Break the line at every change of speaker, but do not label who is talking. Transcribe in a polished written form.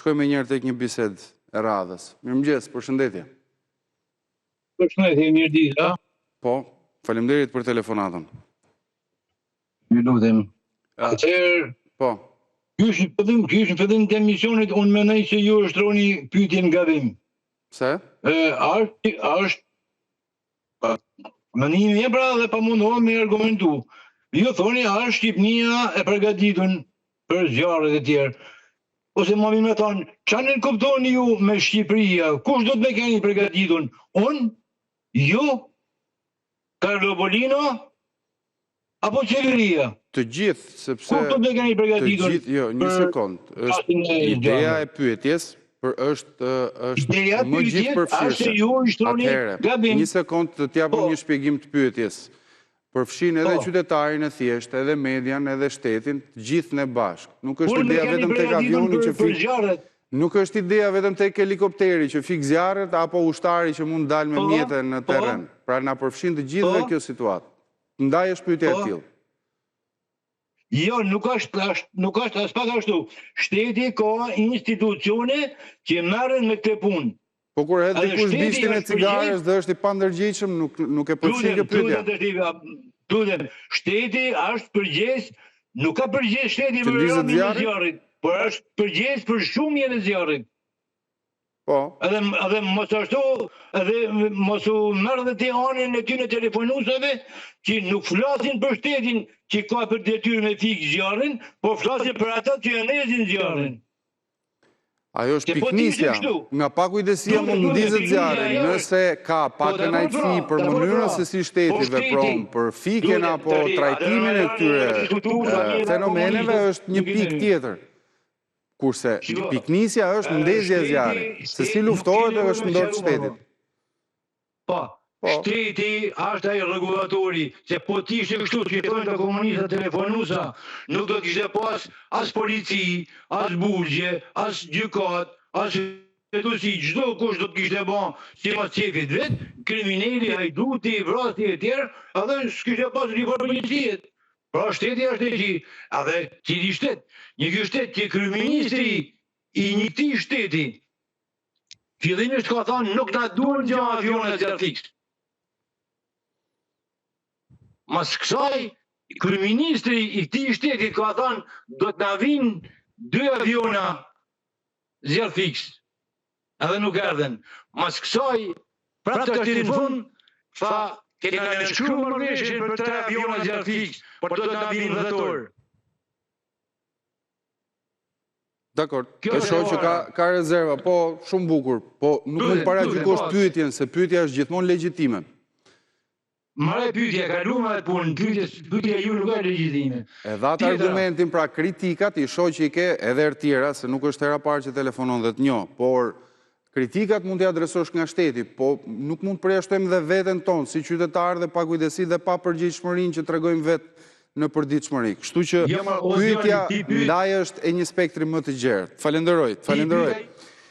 Shkojmë njërë tek një bised e radhës. Mirëmëngjes, përshëndetje.
Përshëndetje, mirë ditë, a?
Po, faleminderit për telefonatën.
Ju lutem. Atëherë,
po.
Kysh në fillim të emisionit, unë mendoj se ju shtroni pyetjen nga gabim.
Pse?
Është mendimi pra dhe pamundohem me argumentu. Ju thoni është Shqipnia e përgatitur për zjarret e tjerë. Ose më mirë me thonë, çfarë kuptoni ju me Shqipëria? Kush do të më keni përgatitur? Unë? Ju? Carlo Bolino? Apo qeveria?
Të gjithë, sepse...
Kush do të më keni përgatitur?
Të gjithë, jo, një sekond. Ideja e pyetjes është më gjithë përfshirëse. Atëherë, një sekond të t'japëm një shpjegim të pyetjes. Përfshin edhe qytetarin e thjesht, edhe median, edhe shtetin, të gjithë në bashkë. Nuk është ideja vetëm tek avioni që fik... Nuk është ideja vetëm tek helikopteri që fik zjarret, apo ushtari që mund dalë me mjete në terren. Pra na përfshin të gjithë dhe kjo situatë. Ndaj është pyetja e tillë.
Jo, nuk është as pak ashtu. Shteti ka institucione që merren me këtë punë.
Po kur hedh dikush bishtin e cigares dhe është i pandërgjegjshëm, nuk e përfshin kjo pyetje.
Lutem, shteti është përgjegjës, nuk ka përgjegjës shteti për zjarrin, por është përgjegjës për shumjen e zjarrit.
Po.
Edhe mos ashtu, edhe mos u merr dhe ti anën e tyre telefonuesve që nuk flasin për shtetin që ka për detyrë me fik zjarrin, por flasin për ata që e nxjerrin zjarrin.
Ajo është piknisja, nga pakujdesia mund ndizet zjarri, nëse ka pak kënaqësi për mënyrën se si shteti vepron, për fikjen apo trajtimin e këtyre fenomeneve është një pikë tjetër. Kurse piknisja është ndezja e zjarrit, se si luftohet dhe është ndorë shtetit.
Po, shteti është ai rregullatori, se po t'ishte kështu që thonë të komunistët telefonuesa, nuk do t'ishte pas as polici, as burgje, as gjykat, as shtetësi, çdo kush do t'kishte bën sipas çefit vet, kriminali, hajduti, vrasëti e tjerë, edhe s'kishte pas rifor policiet. Pra shteti është e gjithë, edhe cili shtet, një ky shtet që kryeministri i një këtij shteti fillimisht ka thënë nuk na duan gjë avionet zjarrfiks. Mas kësaj, kryeministri i këtij shteti ka thënë do të na vinë 2 aviona zjarrfiks. Edhe nuk erdhen. Mas kësaj, prapë të në fund, tha kena në shkruar marrëveshjen për 3 aviona zjarrfiks, por do të na vinë dhjetor.
Dakor, e shoh që ka rezerva, po shumë bukur, po nuk mund paragjykosh pyetjen, se pyetja është gjithmonë legjitime.
Marrë pyetja, kaluam atë punë, pyetja ju nuk është legjitime.
E dha atë argumentin, pra kritikat i shoh që i ke edhe herë tjera, se nuk është hera parë që telefonon dhe të njoh, por kritikat mund t'i adresosh nga shteti, po nuk mund të përjashtojmë dhe veten tonë, si qytetarë dhe pa kujdesi dhe pa përgjegjshmërinë që tregojmë vetë në përditshmëri. Kështu që pyetja ndaj është e një spektri më të gjerë. Falenderoj.